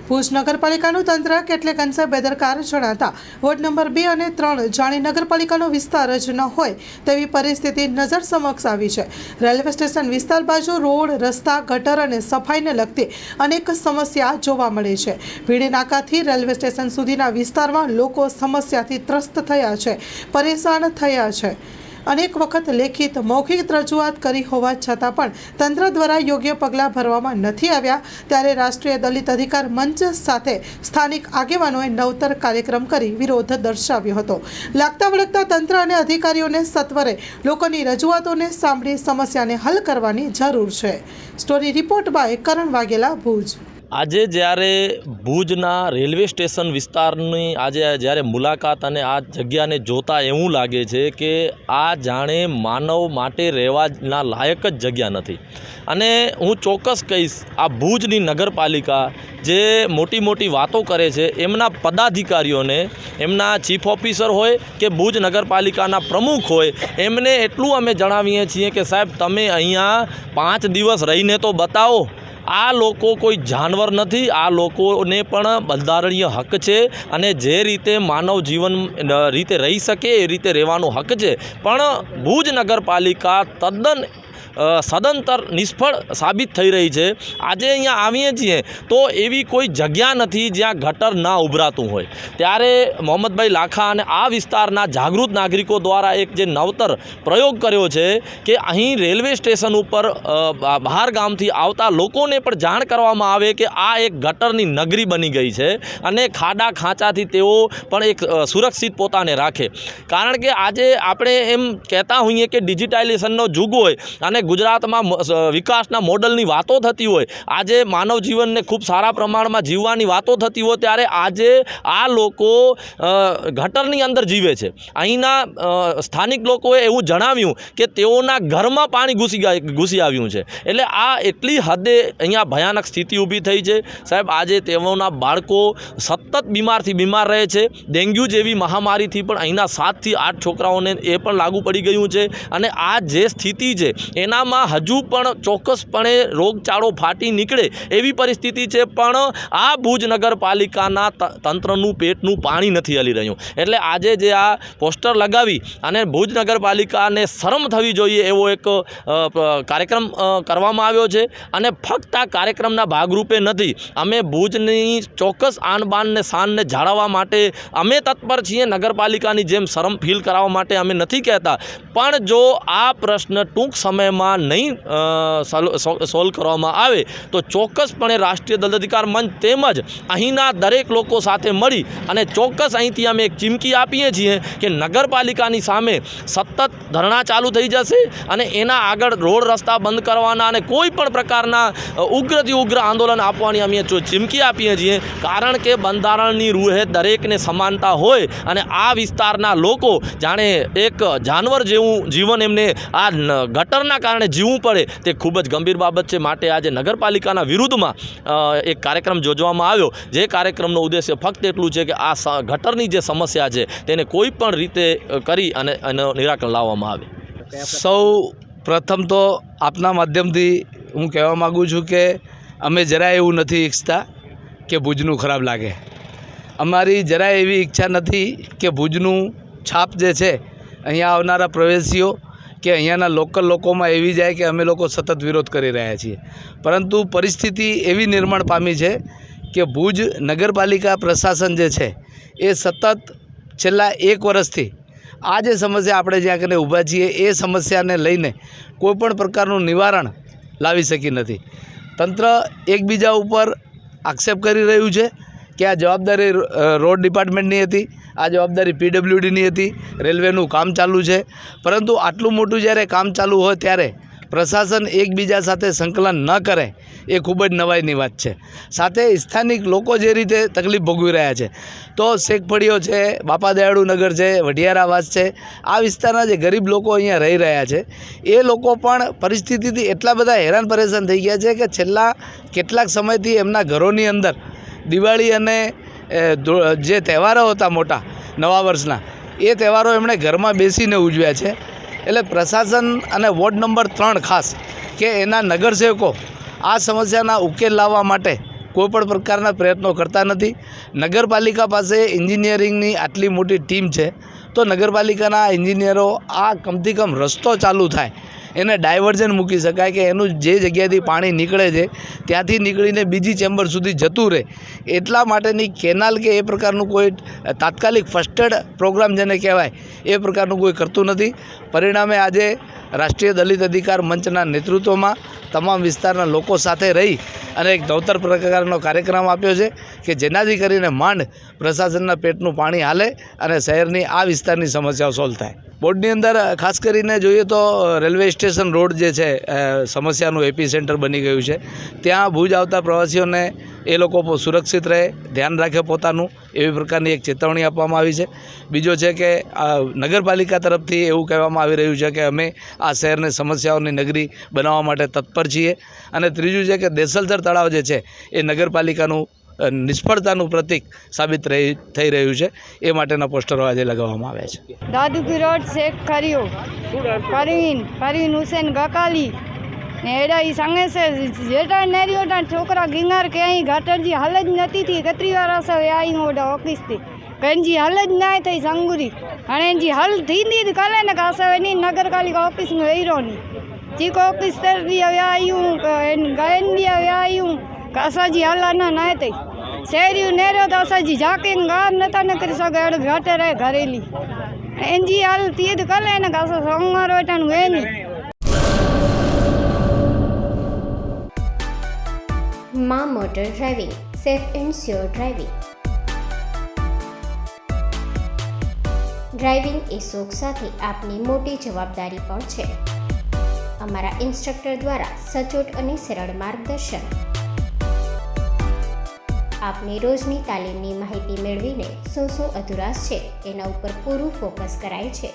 ભુજ નગરપાલિકાનું તંત્ર કેટલેક અંશે બેદરકાર જણાતા વોર્ડ નંબર 2 અને 3 જાણે નગરપાલિકાનો વિસ્તાર જ ન હોય તેવી પરિસ્થિતિ નજર સમક્ષ આવી છે। રેલવે સ્ટેશન વિસ્તાર બાજુ રોડ, રસ્તા, ગટર અને સફાઈને લગતી અનેક સમસ્યા જોવા મળે છે। ભીડી નાકાથી રેલવે સ્ટેશન સુધીના વિસ્તારમાં લોકો સમસ્યાથી ત્રસ્ત થયા છે, પરેશાન થયા છે। अनेक वखत लेखित मौखिक रजूआत करी होवा छतां पण तंत्र द्वारा योग्य पगलां भरवामां नथी आव्या त्यारे राष्ट्रीय दलित अधिकार मंच साथे स्थानिक आगेवानोए नवतर कार्यक्रम करी विरोध दर्शाव्यो हतो। लागता वळगता तंत्र अने अधिकारीओने सत्वरे लोकोनी रजूआतोने सांभळी समस्याने हल करवानी जरूर छे। स्टोरी रिपोर्ट बाय करण वाघेला, भुज। આજે જ્યારે ભુજના રેલવે સ્ટેશન વિસ્તારની આજે જ્યારે મુલાકાત અને આ જગ્યાને જોતા એવું લાગે છે કે આ જાણે માનવ માટે રહેવાના લાયક જ જગ્યા નથી। અને હું ચોક્કસ કહીશ, આ ભુજની નગરપાલિકા જે મોટી મોટી વાતો કરે છે એમના પદાધિકારીઓને, એમના ચીફ ઓફિસર હોય કે ભુજ નગરપાલિકાના પ્રમુખ હોય, એમને એટલું અમે જણાવીએ છીએ કે સાહેબ તમે અહીંયા 5 દિવસ રહીને તો બતાવો। આ લોકો કોઈ જાનવર નથી, આ લોકોને પણ બંધારણીય હક છે અને જે રીતે માનવ જીવન રીતે રહી શકે એ રીતે રહેવાનો હક છે। પણ ભુજ નગરપાલિકા તદ્દન સદંતર નિષ્ફળ સાબિત થઈ રહી છે। આજે અહીંયા આવીએ છીએ તો એવી કોઈ જગ્યા નથી જ્યાં ગટર ના ઉભરાતું હોય। ત્યારે મોહમ્મદભાઈ લાખા અને આ વિસ્તારના જાગૃત નાગરિકો દ્વારા એક જે નવતર પ્રયોગ કર્યો છે કે અહીં રેલવે સ્ટેશન ઉપર બહાર ગામથી આવતા લોકોને પણ જાણ કરવામાં આવે કે આ એક ગટરની નગરી બની ગઈ છે અને ખાડા ખાંચાથી તેઓ પણ એક સુરક્ષિત પોતાને રાખે। કારણ કે આજે આપણે એમ કહેતા હોઈએ કે ડિજિટાઇઝેશનનો યુગ હોય અને ગુજરાતમાં વિકાસના મોડલની વાતો થતી હોય, આજે માનવ જીવનને ખૂબ સારા પ્રમાણમાં જીવવાની વાતો થતી હોય, ત્યારે આજે આ લોકો ગટરની અંદર જીવે છે। અહીંના સ્થાનિક લોકોએ એવું જણાવ્યું કે તેઓના ઘરમાં પાણી ઘૂસી આવ્યું છે। એટલે આ એટલી હદે અહીંયા ભયાનક સ્થિતિ ઊભી થઈ છે। સાહેબ, આજે તેઓના બાળકો સતત બીમાર રહે છે। ડેન્ગ્યુ જેવી મહામારીથી પણ અહીંના 7 થી 8 છોકરાઓને એ પણ લાગુ પડી ગયું છે અને આ જે સ્થિતિ છે એનામાં હજુ પણ ચોક્કસપણે રોગચાળો ફાટી નીકળે એવી પરિસ્થિતિ છે। પણ આ ભુજ નગરપાલિકાના તંત્રનું પેટનું પાણી નથી હલી રહ્યું। એટલે આજે જે આ પોસ્ટર લગાવી અને ભુજ નગરપાલિકાને શરમ થવી જોઈએ એવો એક કાર્યક્રમ કરવામાં આવ્યો છે। અને ફક્ત આ કાર્યક્રમના ભાગરૂપે નથી, અમે ભુજની ચોક્કસ આનબાન ને શાનને જાળવવા માટે અમે તત્પર છીએ। નગરપાલિકાની જેમ શરમ ફીલ કરાવવા માટે અમે નથી કહેતા, પણ જો આ પ્રશ્ન ટૂંક સમયમાં નહીં સોલ્વ કરવામાં આવે તો ચોક્કસપણે રાષ્ટ્રીય દલિત અધિકાર મંચ તેમજ અહીંના દરેક લોકો સાથે મળી અને ચોક્કસ અહીંથી અમે એક ચીમકી આપીએ છીએ કે નગરપાલિકાની સામે સતત ધરણા ચાલુ થઈ જશે અને એના આગળ રોડ રસ્તા બંધ કરવાના અને કોઈ પણ પ્રકારના ઉગ્રથી ઉગ્ર આંદોલન આપવાની અમે ચીમકી આપીએ છીએ। કારણ કે બંધારણની રૂહે દરેકને સમાનતા હોય અને આ વિસ્તારના લોકો જાણે એક જાનવર જેવું જીવન એમને આ ગટરના કારણે જીવવું પડે તે ખૂબ જ ગંભીર બાબત છે। માટે આજે નગરપાલિકાના વિરુદ્ધમાં એક કાર્યક્રમ યોજવામાં આવ્યો, જે કાર્યક્રમનો ઉદ્દેશ્ય ફક્ત એટલું છે કે આ ગટરની જે સમસ્યા છે તેને કોઈ પણ રીતે કરી અને એનું નિરાકરણ લાવવામાં આવે। સૌ પ્રથમ તો આપના માધ્યમથી હું કહેવા માગું છું કે અમે જરાય એવું નથી ઈચ્છતા કે ભુજનું ખરાબ લાગે। અમારી જરાય એવી ઈચ્છા નથી કે ભુજનું છાપ જે છે અહીંયા આવનારા પ્રવેશીઓ કે અહીંયાના લોકલ લોકોમાં એવી જાય કે અમે લોકો સતત વિરોધ કરી રહ્યા છીએ। પરંતુ પરિસ્થિતિ એવી નિર્માણ પામી છે કે ભુજ નગરપાલિકા પ્રશાસન જે છે એ સતત છેલ્લા 1 વર્ષથી આ જે સમસ્યા આપણે જ્યાં કને ઊભા છીએ એ સમસ્યાને લઈને કોઈપણ પ્રકારનું નિવારણ લાવી શકી નથી। તંત્ર એકબીજા ઉપર આક્ષેપ કરી રહ્યું છે કે આ જવાબદારી રોડ ડિપાર્ટમેન્ટની હતી, આ જવાબદારી PWDની હતી, રેલવેનું કામ ચાલુ છે। પરંતુ આટલું મોટું જ્યારે કામ ચાલુ હોય ત્યારે પ્રશાસન એકબીજા સાથે સંકલન ન કરે એ ખૂબ જ નવાઈની વાત છે। સાથે સ્થાનિક લોકો જે રીતે તકલીફ ભોગવી રહ્યા છે, તો શેખફળીઓ છે, બાપા દયાળુ નગર છે, વઢિયારાવાસ છે, આ વિસ્તારના જે ગરીબ લોકો અહીંયા રહી રહ્યા છે એ લોકો પણ પરિસ્થિતિથી એટલા બધા હેરાન પરેશાન થઈ ગયા છે કે છેલ્લા કેટલાક સમયથી એમના ઘરોની અંદર દિવાળી અને જે તહેવારો હતા મોટા નવા વર્ષના એ તહેવારો એમણે ઘરમાં બેસીને ઉજવ્યા છે। એટલે પ્રશાસન અને વોર્ડ નંબર 3 ખાસ કે એના નગરસેવકો આ સમસ્યાના ઉકેલ લાવવા માટે કોઈ પણ પ્રકારના પ્રયત્નો કરતા નથી. નગરપાલિકા પાસે એન્જિનિયરિંગની આટલી મોટી ટીમ છે તો નગરપાલિકાના એન્જિનિયરો આ કમથી કમ રસ્તો ચાલુ થાય એને ડાયવર્ઝન મૂકી શકાય કે એનું જે જગ્યાએથી પાણી નીકળે છે ત્યાંથી નીકળીને બીજી ચેમ્બર સુધી જતું રહે એટલા માટેની કેનાલ કે એ પ્રકારનું કોઈ તાત્કાલિક ફર્સ્ટ એડ પ્રોગ્રામ જેને કહેવાય એ પ્રકારનું કોઈ કરતું નથી. પરિણામે આજે રાષ્ટ્રીય દલિત અધિકાર મંચના નેતૃત્વમાં તમામ વિસ્તારના લોકો સાથે રહી અને એક નવતર પ્રકારનો કાર્યક્રમ આપ્યો છે કે જેનાથી કરીને માંડ પ્રશાસનના પેટનું પાણી હાલે અને શહેરની આ વિસ્તારની સમસ્યાઓ સોલ્વ થાય. બોર્ડની અંદર ખાસ કરીને જોઈએ તો રેલવે સ્ટેશન રોડ જે છે સમસ્યાનું એપી સેન્ટર બની ગયું છે. ત્યાં ભુજ આવતા પ્રવાસીઓને એ લોકો સુરક્ષિત રહે, ધ્યાન રાખે પોતાનું, એવી પ્રકારની એક ચેતવણી આપવામાં આવી છે. બીજો છે કે નગરપાલિકા તરફથી એવું કહેવામાં આવી રહ્યું છે કે અમે આ શહેરને સમસ્યાઓની નગરી બનાવવા માટે તત્પર છીએ. અને ત્રીજું છે કે દેસલસર તળાવ જે છે એ નગરપાલિકાનું નિષ્ફળતાનું પ્રતીક સાબિત થઈ રહ્યું છે. એ માટેના પોસ્ટરો આજે લગાવવામાં આવ્યા છે. દાદુકી રોડ શેખ ખરીઓ પરવીન હુસેન ગકાલી ને એડા ઈ સંગે છે જેટા નેરિયોટા છોકરા ગિંગાર કે અહીં ઘાટરજી હાલ જ નથી થી કતરી વાર હશે અહીં ઓડા ઓફિસથી કંજી હાલ જ ના થઈ સંગુરી અને જી હાલ થીંદી કાલે ને કાસે એની નગરપાલિકા ઓફિસમાં વેરોની ચીકો ઓફિસ તરફી હવે આવ્યું ગાયનથી હવે આવ્યું કાસાજી હાલાના ના થઈ શહેરીયું નેર્યો તો અસાજી જાકે ગાર નતા ન કરી શકે એડ ઘાટે રહે ઘરેલી એનજી હાલ તીદ કાલે ને કાસો સોમવાર વટાનું એની માં motor driving, safe and sure driving. Driving એ શોખ સાથે આપની મોટી જવાબદારી પણ છે. અમારા ઇન્સ્ટ્રક્ટર દ્વારા સચોટ અને સરળ માર્ગદર્શન. આપની રોજની તાલીમની માહિતી મેળવીને શું અધુરાશ છે એના ઉપર પૂરું ફોકસ કરાય છે.